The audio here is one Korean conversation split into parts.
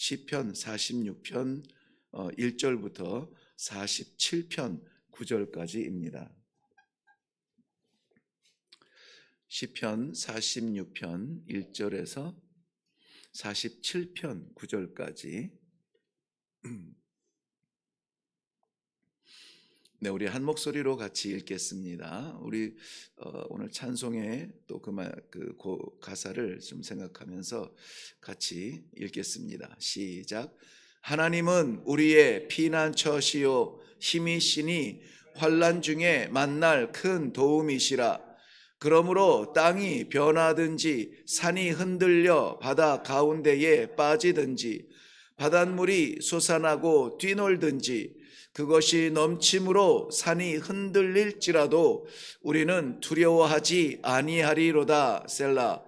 시편 46편 1절부터 47편 9절까지입니다. 시편 46편 1절에서 47편 9절까지. 네, 우리 한 목소리로 같이 읽겠습니다. 우리 오늘 찬송의 또 그 가사를 좀 생각하면서 같이 읽겠습니다. 시작. 하나님은 우리의 피난처시요 힘이시니 환난 중에 만날 큰 도움이시라. 그러므로 땅이 변하든지 산이 흔들려 바다 가운데에 빠지든지 바닷물이 솟아나고 뛰놀든지 그것이 넘침으로 산이 흔들릴지라도 우리는 두려워하지 아니하리로다. 셀라.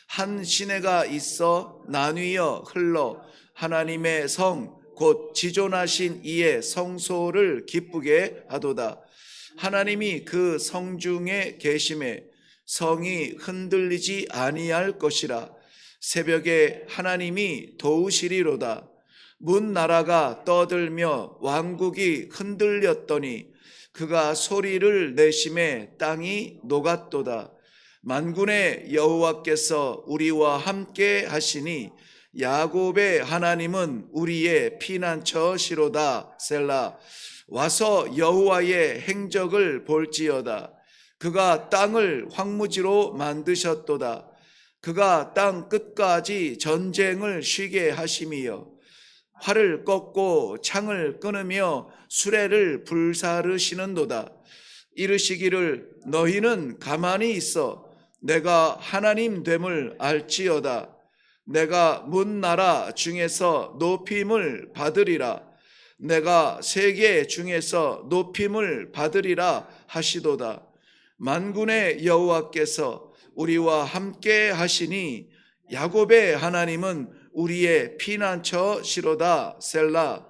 한 시내가 있어 나뉘어 흘러 하나님의 성 곧 지존하신 이의 성소를 기쁘게 하도다. 하나님이 그 성중에 계심에 성이 흔들리지 아니할 것이라. 새벽에 하나님이 도우시리로다. 문 나라가 떠들며 왕국이 흔들렸더니 그가 소리를 내심에 땅이 녹았도다. 만군의 여호와께서 우리와 함께 하시니 야곱의 하나님은 우리의 피난처시로다. 셀라. 와서 여호와의 행적을 볼지어다. 그가 땅을 황무지로 만드셨도다. 그가 땅 끝까지 전쟁을 쉬게 하심이여 활을 꺾고 창을 끊으며 수레를 불사르시는도다. 이르시기를 너희는 가만히 있어 내가 하나님 됨을 알지어다. 내가 문 나라 중에서 높임을 받으리라. 내가 세계 중에서 높임을 받으리라 하시도다. 만군의 여호와께서 우리와 함께 하시니 야곱의 하나님은 우리의 피난처시로다. 셀라.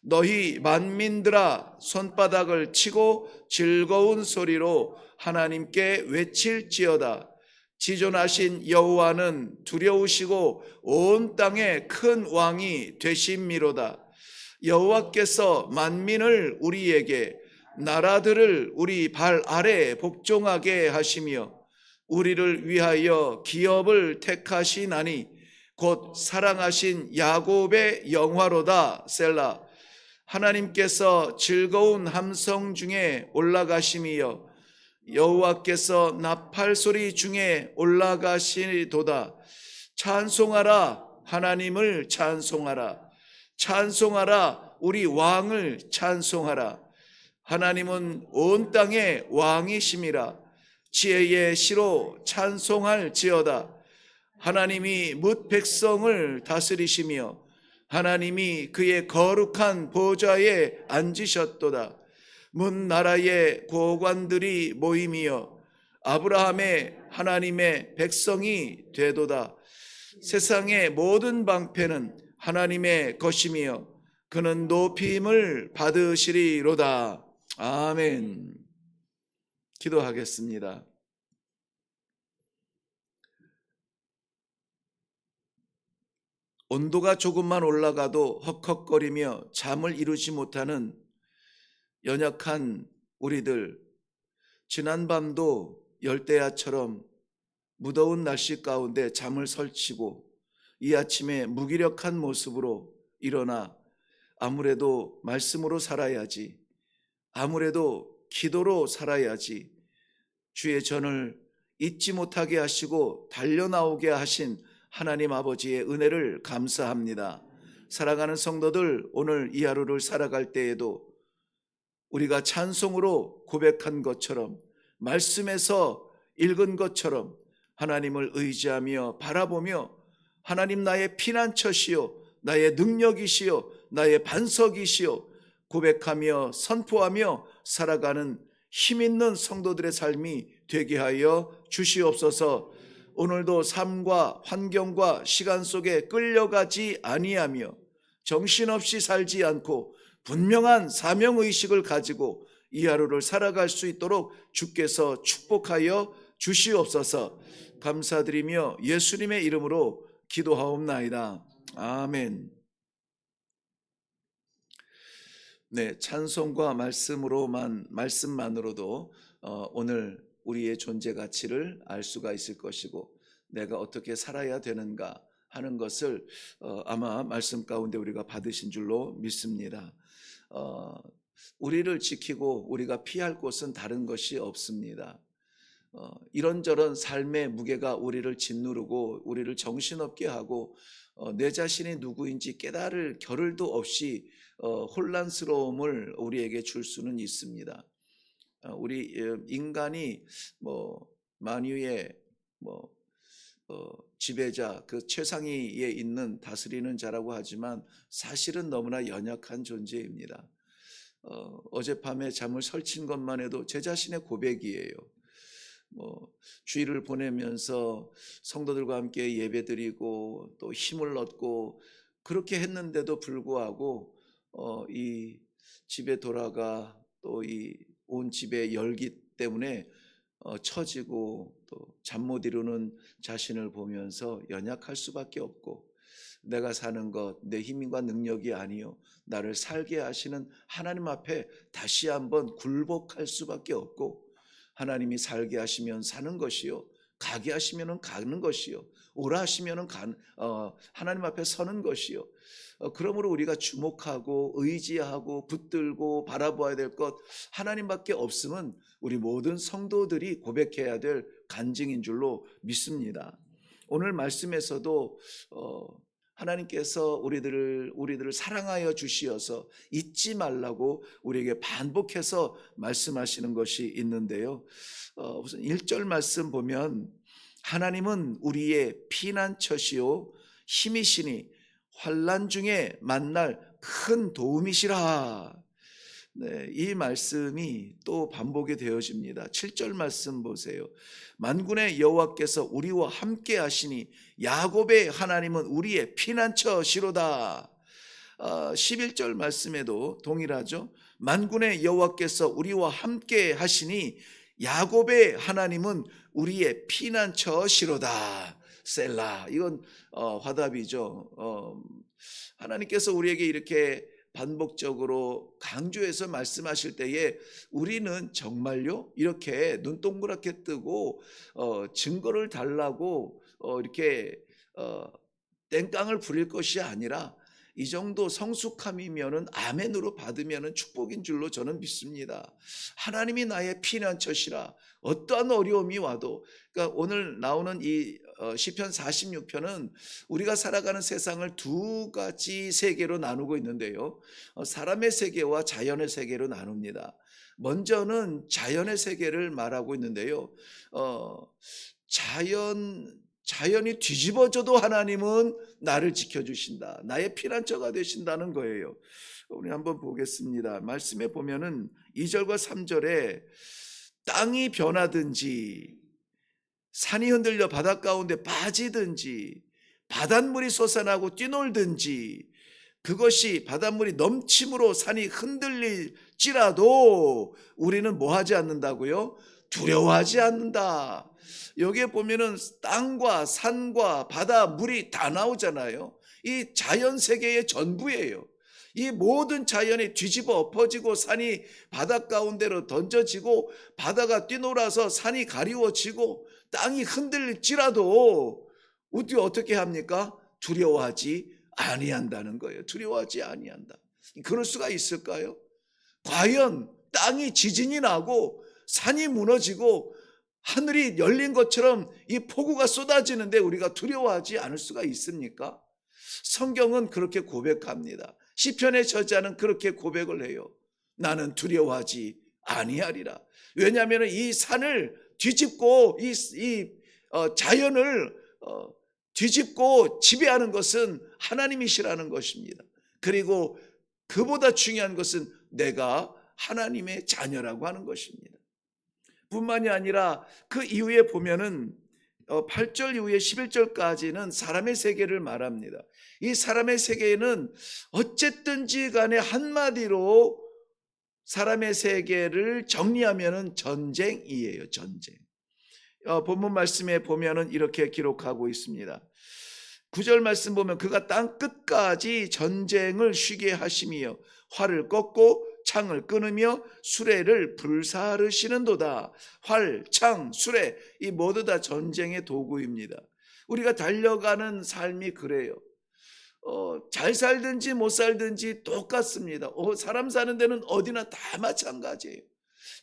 너희 만민들아 손바닥을 치고 즐거운 소리로 하나님께 외칠지어다. 지존하신 여호와는 두려우시고 온 땅에 큰 왕이 되심이로다. 여호와께서 만민을 우리에게 나라들을 우리 발 아래 복종하게 하시며 우리를 위하여 기업을 택하시나니 곧 사랑하신 야곱의 영화로다. 셀라. 하나님께서 즐거운 함성 중에 올라가심이여 여호와께서 나팔 소리 중에 올라가시도다. 찬송하라. 하나님을 찬송하라. 찬송하라. 우리 왕을 찬송하라. 하나님은 온 땅의 왕이심이라. 지혜의 시로 찬송할지어다. 하나님이 뭇 백성을 다스리시며 하나님이 그의 거룩한 보좌에 앉으셨도다. 문 나라의 고관들이 모임이여 아브라함의 하나님의 백성이 되도다. 세상의 모든 방패는 하나님의 것이며 그는 높임을 받으시리로다. 아멘. 기도하겠습니다. 온도가 조금만 올라가도 헉헉거리며 잠을 이루지 못하는 연약한 우리들, 지난밤도 열대야처럼 무더운 날씨 가운데 잠을 설치고 이 아침에 무기력한 모습으로 일어나 아무래도 말씀으로 살아야지, 아무래도 기도로 살아야지, 주의 전을 잊지 못하게 하시고 달려나오게 하신 하나님 아버지의 은혜를 감사합니다. 사랑하는 성도들, 오늘 이 하루를 살아갈 때에도 우리가 찬송으로 고백한 것처럼 말씀에서 읽은 것처럼 하나님을 의지하며 바라보며 하나님 나의 피난처시요 나의 능력이시요 나의 반석이시요 고백하며 선포하며 살아가는 힘있는 성도들의 삶이 되게 하여 주시옵소서. 오늘도 삶과 환경과 시간 속에 끌려가지 아니하며 정신없이 살지 않고 분명한 사명의식을 가지고 이 하루를 살아갈 수 있도록 주께서 축복하여 주시옵소서. 감사드리며 예수님의 이름으로 기도하옵나이다. 아멘. 네, 찬송과 말씀만으로도 오늘 우리의 존재 가치를 알 수가 있을 것이고, 내가 어떻게 살아야 되는가 하는 것을 아마 말씀 가운데 우리가 받으신 줄로 믿습니다. 어, 우리를 지키고 우리가 피할 곳은 다른 것이 없습니다. 이런저런 삶의 무게가 우리를 짓누르고 우리를 정신없게 하고 내 자신이 누구인지 깨달을 겨를도 없이 혼란스러움을 우리에게 줄 수는 있습니다. 우리 인간이 뭐 만유의 뭐 지배자, 그 최상위에 있는 다스리는 자라고 하지만 사실은 너무나 연약한 존재입니다. 어젯밤에 잠을 설친 것만 해도 제 자신의 고백이에요. 주일을 보내면서 성도들과 함께 예배드리고 또 힘을 얻고 그렇게 했는데도 불구하고 이 집에 돌아가 또 이 온 집의 열기 때문에 처지고 또 잠 못 이루는 자신을 보면서 연약할 수밖에 없고, 내가 사는 것 내 힘과 능력이 아니요 나를 살게 하시는 하나님 앞에 다시 한번 굴복할 수밖에 없고, 하나님이 살게 하시면 사는 것이요 가게 하시면 가는 것이요 오라 하시면 하나님 앞에 서는 것이요. 그러므로 우리가 주목하고 의지하고 붙들고 바라보아야 될 것 하나님밖에 없음은 우리 모든 성도들이 고백해야 될 간증인 줄로 믿습니다. 오늘 말씀에서도 하나님께서 우리들을 사랑하여 주시어서 잊지 말라고 우리에게 반복해서 말씀하시는 것이 있는데요. 우선 1절 말씀 보면 하나님은 우리의 피난처시요 힘이시니 환난 중에 만날 큰 도움이시라. 네, 이 말씀이 또 반복이 되어집니다. 7절 말씀 보세요. 만군의 여호와께서 우리와 함께 하시니 야곱의 하나님은 우리의 피난처시로다. 11절 말씀에도 동일하죠. 만군의 여호와께서 우리와 함께 하시니 야곱의 하나님은 우리의 피난처시로다. 셀라. 이건 화답이죠. 하나님께서 우리에게 이렇게 반복적으로 강조해서 말씀하실 때에 우리는 정말요 이렇게 눈 동그랗게 뜨고 증거를 달라고 이렇게 땡깡을 부릴 것이 아니라 이 정도 성숙함이면은 아멘으로 받으면은 축복인 줄로 저는 믿습니다. 하나님이 나의 피난처시라. 어떠한 어려움이 와도, 그러니까 오늘 나오는 이 시편 46편은 우리가 살아가는 세상을 두 가지 세계로 나누고 있는데요. 사람의 세계와 자연의 세계로 나눕니다. 먼저는 자연의 세계를 말하고 있는데요. 자연이 뒤집어져도 하나님은 나를 지켜주신다. 나의 피난처가 되신다는 거예요. 우리 한번 보겠습니다. 말씀에 보면은 2절과 3절에 땅이 변하든지 산이 흔들려 바닷 가운데 빠지든지 바닷물이 솟아나고 뛰놀든지 그것이 바닷물이 넘침으로 산이 흔들릴지라도 우리는 뭐 하지 않는다고요? 두려워하지 않는다. 여기에 보면은 땅과 산과 바다 물이 다 나오잖아요. 이 자연 세계의 전부예요. 이 모든 자연이 뒤집어 엎어지고 산이 바닷 가운데로 던져지고 바다가 뛰놀아서 산이 가리워지고 땅이 흔들릴지라도 우리 어떻게 합니까? 두려워하지 아니한다는 거예요. 두려워하지 아니한다. 그럴 수가 있을까요? 과연 땅이 지진이 나고 산이 무너지고 하늘이 열린 것처럼 이 폭우가 쏟아지는데 우리가 두려워하지 않을 수가 있습니까? 성경은 그렇게 고백합니다. 시편의 저자는 그렇게 고백을 해요. 나는 두려워하지 아니하리라. 왜냐하면 이 산을 뒤집고 이 자연을 뒤집고 지배하는 것은 하나님이시라는 것입니다. 그리고 그보다 중요한 것은 내가 하나님의 자녀라고 하는 것입니다. 뿐만이 아니라 그 이후에 보면은 8절 이후에 11절까지는 사람의 세계를 말합니다. 이 사람의 세계에는 어쨌든지 간에 한마디로 사람의 세계를 정리하면은 전쟁이에요. 전쟁. 본문 말씀에 보면은 이렇게 기록하고 있습니다. 9절 말씀 보면 그가 땅 끝까지 전쟁을 쉬게 하시며 활을 꺾고 창을 끊으며 수레를 불사르시는도다. 활, 창, 수레 이 모두 다 전쟁의 도구입니다. 우리가 달려가는 삶이 그래요. 잘 살든지 못 살든지 똑같습니다. 사람 사는 데는 어디나 다 마찬가지예요.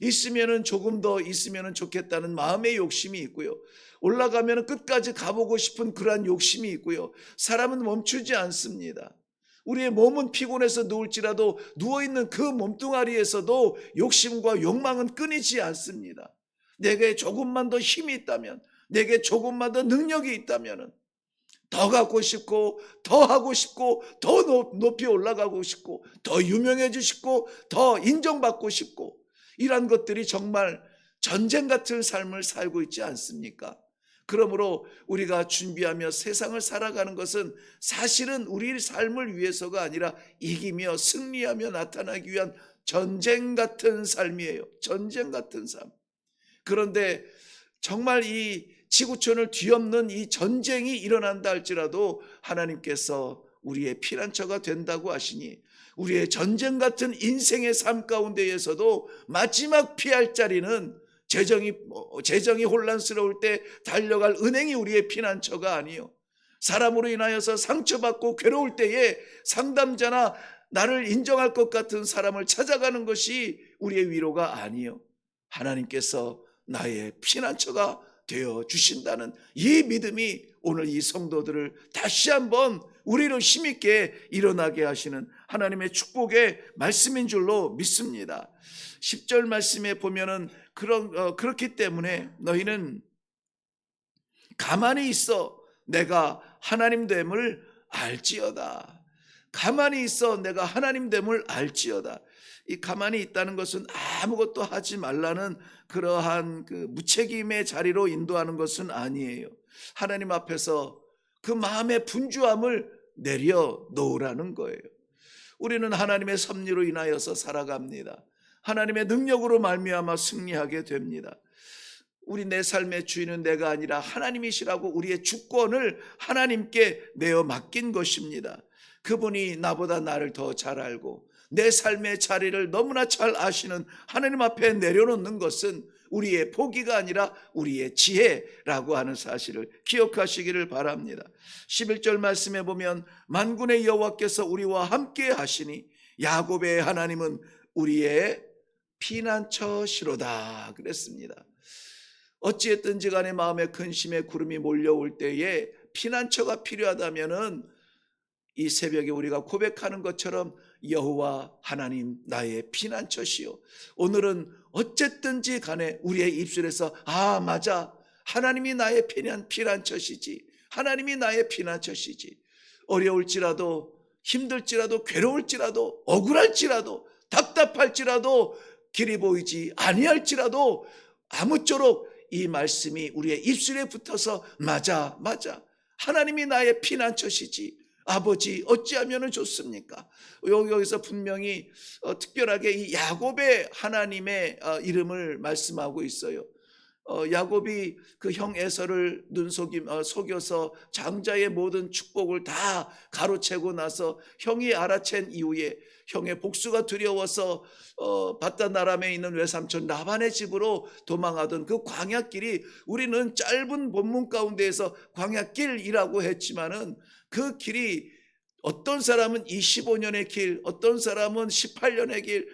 있으면은 조금 더 있으면은 좋겠다는 마음의 욕심이 있고요. 올라가면은 끝까지 가보고 싶은 그러한 욕심이 있고요. 사람은 멈추지 않습니다. 우리의 몸은 피곤해서 누울지라도 누워있는 그 몸뚱아리에서도 욕심과 욕망은 끊이지 않습니다. 내게 조금만 더 힘이 있다면, 내게 조금만 더 능력이 있다면 더 갖고 싶고, 더 하고 싶고, 더 높이 올라가고 싶고, 더 유명해지고 싶고, 더 인정받고 싶고, 이런 것들이 정말 전쟁 같은 삶을 살고 있지 않습니까? 그러므로 우리가 준비하며 세상을 살아가는 것은 사실은 우리 삶을 위해서가 아니라 이기며 승리하며 나타나기 위한 전쟁 같은 삶이에요. 전쟁 같은 삶. 그런데 정말 이 지구촌을 뒤엎는 이 전쟁이 일어난다 할지라도 하나님께서 우리의 피난처가 된다고 하시니 우리의 전쟁 같은 인생의 삶 가운데에서도 마지막 피할 자리는 재정이 혼란스러울 때 달려갈 은행이 우리의 피난처가 아니요, 사람으로 인하여서 상처받고 괴로울 때에 상담자나 나를 인정할 것 같은 사람을 찾아가는 것이 우리의 위로가 아니요, 하나님께서 나의 피난처가 되어 주신다는 이 믿음이 오늘 이 성도들을 다시 한번 우리를 힘있게 일어나게 하시는 하나님의 축복의 말씀인 줄로 믿습니다. 10절 말씀에 보면은 그렇기 때문에 너희는 가만히 있어 내가 하나님 됨을 알지어다. 가만히 있어 내가 하나님 됨을 알지어다. 이 가만히 있다는 것은 아무것도 하지 말라는 그러한 그 무책임의 자리로 인도하는 것은 아니에요. 하나님 앞에서 그 마음의 분주함을 내려놓으라는 거예요. 우리는 하나님의 섭리로 인하여서 살아갑니다. 하나님의 능력으로 말미암아 승리하게 됩니다. 우리 내 삶의 주인은 내가 아니라 하나님이시라고 우리의 주권을 하나님께 내어 맡긴 것입니다. 그분이 나보다 나를 더 잘 알고 내 삶의 자리를 너무나 잘 아시는 하나님 앞에 내려놓는 것은 우리의 포기가 아니라 우리의 지혜라고 하는 사실을 기억하시기를 바랍니다. 11절 말씀에 보면 만군의 여호와께서 우리와 함께 하시니 야곱의 하나님은 우리의 피난처시로다 그랬습니다. 어찌했든지 간에 마음에 근심의 구름이 몰려올 때에 피난처가 필요하다면은 이 새벽에 우리가 고백하는 것처럼 여호와 하나님 나의 피난처시요. 오늘은 어쨌든지 간에 우리의 입술에서 맞아, 하나님이 나의 피난처시지, 하나님이 나의 피난처시지. 어려울지라도 힘들지라도 괴로울지라도 억울할지라도 답답할지라도 길이 보이지 아니할지라도 아무쪼록 이 말씀이 우리의 입술에 붙어서 맞아, 하나님이 나의 피난처시지. 아버지 어찌하면 좋습니까? 여기서 분명히 특별하게 이 야곱의 하나님의 이름을 말씀하고 있어요. 야곱이 그 형 에서를 속여서 장자의 모든 축복을 다 가로채고 나서 형이 알아챈 이후에 형의 복수가 두려워서 바단 아람에 있는 외삼촌 라반의 집으로 도망하던 그 광야길이, 우리는 짧은 본문 가운데에서 광야길이라고 했지만은 그 길이 어떤 사람은 25년의 길, 어떤 사람은 18년의 길,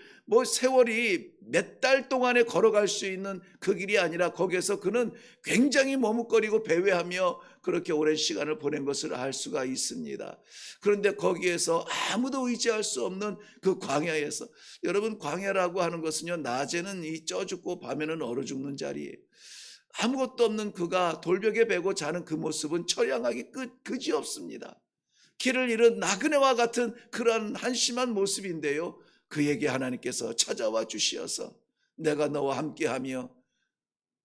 세월이 몇 달 동안에 걸어갈 수 있는 그 길이 아니라 거기에서 그는 굉장히 머뭇거리고 배회하며 그렇게 오랜 시간을 보낸 것을 알 수가 있습니다. 그런데 거기에서 아무도 의지할 수 없는 그 광야에서, 여러분 광야라고 하는 것은요, 낮에는 쪄 죽고 밤에는 얼어 죽는 자리예요. 아무것도 없는 그가 돌벽에 베고 자는 그 모습은 처량하기 그지없습니다. 길을 잃은 나그네와 같은 그런 한심한 모습인데요, 그에게 하나님께서 찾아와 주시어서 내가 너와 함께하며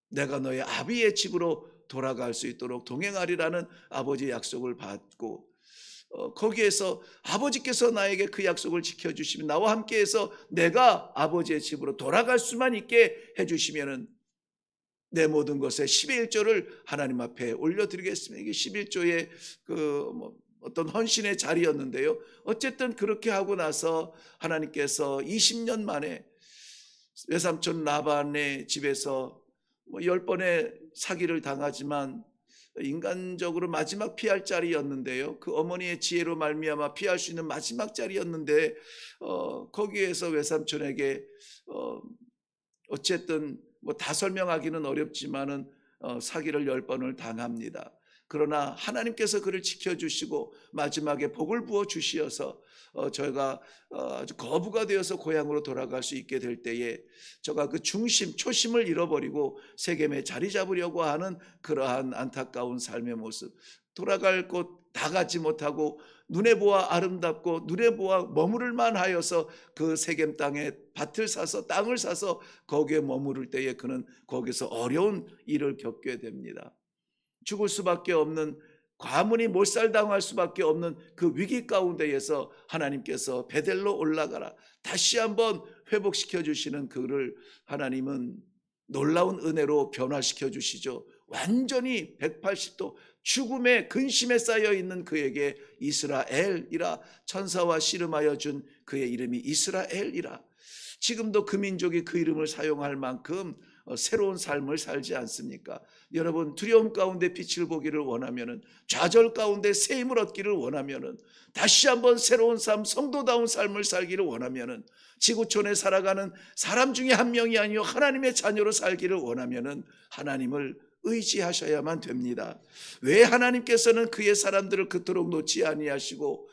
내가 너의 아비의 집으로 돌아갈 수 있도록 동행하리라는 아버지의 약속을 받고, 거기에서 아버지께서 나에게 그 약속을 지켜주시면 나와 함께해서 내가 아버지의 집으로 돌아갈 수만 있게 해주시면은 내 모든 것에 11조를 하나님 앞에 올려드리겠습니다. 이게 11조의 어떤 헌신의 자리였는데요. 어쨌든 그렇게 하고 나서 하나님께서 20년 만에 외삼촌 라반의 집에서 10번의 사기를 당하지만 인간적으로 마지막 피할 자리였는데요. 그 어머니의 지혜로 말미암아 피할 수 있는 마지막 자리였는데 거기에서 외삼촌에게 어쨌든 다 설명하기는 어렵지만은 사기를 10번을 당합니다. 그러나 하나님께서 그를 지켜주시고 마지막에 복을 부어 주시어서 저희가 아주 거부가 되어서 고향으로 돌아갈 수 있게 될 때에 저가 그 초심을 잃어버리고 세겜에 자리 잡으려고 하는 그러한 안타까운 삶의 모습, 돌아갈 곳 다 가지 못하고 눈에 보아 아름답고 눈에 보아 머무를만 하여서 그 세겜 땅에 밭을 사서 땅을 사서 거기에 머무를 때에 그는 거기서 어려운 일을 겪게 됩니다. 죽을 수밖에 없는, 가문이 몰살당할 수밖에 없는 그 위기 가운데에서 하나님께서 베델로 올라가라 다시 한번 회복시켜 주시는 그를 하나님은 놀라운 은혜로 변화시켜 주시죠. 완전히 180도 죽음의 근심에 쌓여 있는 그에게 이스라엘이라 천사와 씨름하여 준 그의 이름이 이스라엘이라. 지금도 그 민족이 그 이름을 사용할 만큼 새로운 삶을 살지 않습니까? 여러분, 두려움 가운데 빛을 보기를 원하면은, 좌절 가운데 새 힘을 얻기를 원하면은, 다시 한번 새로운 삶, 성도다운 삶을 살기를 원하면은, 지구촌에 살아가는 사람 중에 한 명이 아니요 하나님의 자녀로 살기를 원하면은 하나님을 의지하셔야만 됩니다. 왜 하나님께서는 그의 사람들을 그토록 놓지 아니하시고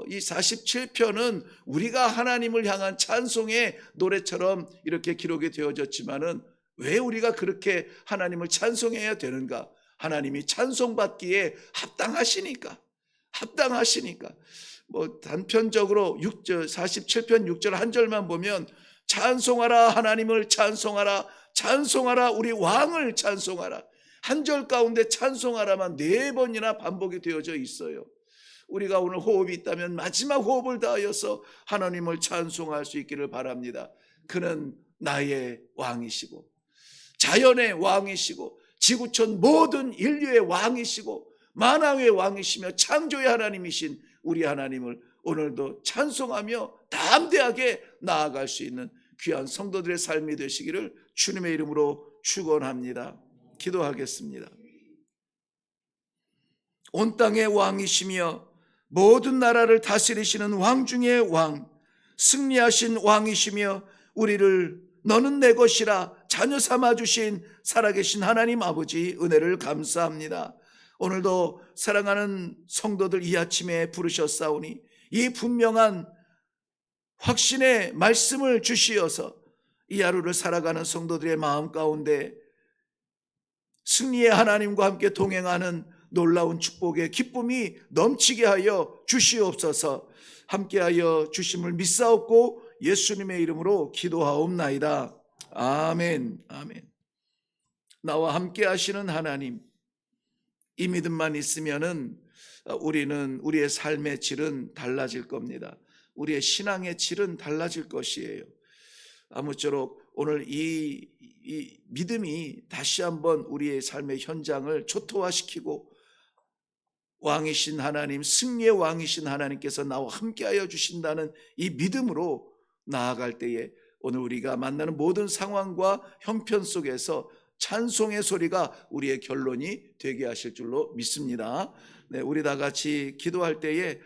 이 47편은 우리가 하나님을 향한 찬송의 노래처럼 이렇게 기록이 되어졌지만은 왜 우리가 그렇게 하나님을 찬송해야 되는가? 하나님이 찬송받기에 합당하시니까. 단편적으로 47편 6절 한 절만 보면 찬송하라 하나님을 찬송하라, 찬송하라 우리 왕을 찬송하라. 한 절 가운데 찬송하라만 4번이나 반복이 되어져 있어요. 우리가 오늘 호흡이 있다면 마지막 호흡을 다하여서 하나님을 찬송할 수 있기를 바랍니다. 그는 나의 왕이시고 자연의 왕이시고 지구촌 모든 인류의 왕이시고 만왕의 왕이시며 창조의 하나님이신 우리 하나님을 오늘도 찬송하며 담대하게 나아갈 수 있는 귀한 성도들의 삶이 되시기를 주님의 이름으로 축원합니다. 기도하겠습니다. 온 땅의 왕이시며 모든 나라를 다스리시는 왕 중의 왕, 승리하신 왕이시며 우리를 너는 내 것이라 자녀 삼아 주신 살아계신 하나님 아버지, 은혜를 감사합니다. 오늘도 사랑하는 성도들 이 아침에 부르셨사오니 이 분명한 확신의 말씀을 주시어서 이 하루를 살아가는 성도들의 마음 가운데 승리의 하나님과 함께 동행하는 놀라운 축복의 기쁨이 넘치게 하여 주시옵소서. 함께하여 주심을 믿사옵고 예수님의 이름으로 기도하옵나이다. 아멘. 아멘. 나와 함께 하시는 하나님, 이 믿음만 있으면은 우리는 우리의 삶의 질은 달라질 겁니다. 우리의 신앙의 질은 달라질 것이에요. 아무쪼록 오늘 이 믿음이 다시 한번 우리의 삶의 현장을 초토화시키고 왕이신 하나님, 승리의 왕이신 하나님께서 나와 함께하여 주신다는 이 믿음으로 나아갈 때에 오늘 우리가 만나는 모든 상황과 형편 속에서 찬송의 소리가 우리의 결론이 되게 하실 줄로 믿습니다. 네, 우리 다 같이 기도할 때에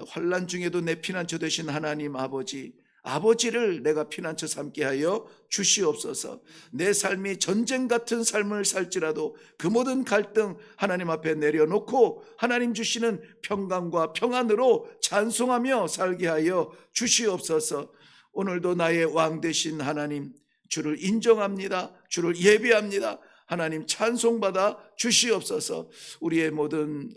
환난 중에도 내 피난처 되신 하나님 아버지를 내가 피난처 삼게 하여 주시옵소서. 내 삶이 전쟁 같은 삶을 살지라도 그 모든 갈등 하나님 앞에 내려놓고 하나님 주시는 평강과 평안으로 찬송하며 살게 하여 주시옵소서. 오늘도 나의 왕 되신 하나님, 주를 인정합니다. 주를 예배합니다. 하나님 찬송받아 주시옵소서. 우리의 모든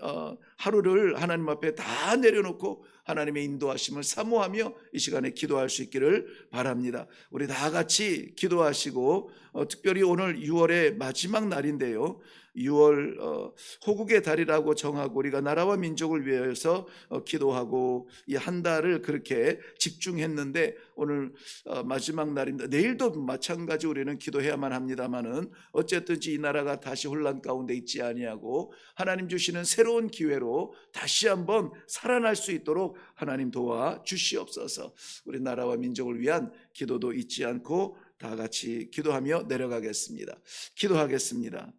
하루를 하나님 앞에 다 내려놓고 하나님의 인도하심을 사모하며 이 시간에 기도할 수 있기를 바랍니다. 우리 다 같이 기도하시고 특별히 오늘 6월의 마지막 날인데요, 6월 호국의 달이라고 정하고 우리가 나라와 민족을 위해서 기도하고 이 한 달을 그렇게 집중했는데 오늘 마지막 날입니다. 내일도 마찬가지 우리는 기도해야만 합니다만은 어쨌든지 이 나라가 다시 혼란 가운데 있지 아니하고 하나님 주시는 새로운 기회로 다시 한번 살아날 수 있도록 하나님 도와 주시옵소서. 우리 나라와 민족을 위한 기도도 잊지 않고 다 같이 기도하며 내려가겠습니다. 기도하겠습니다.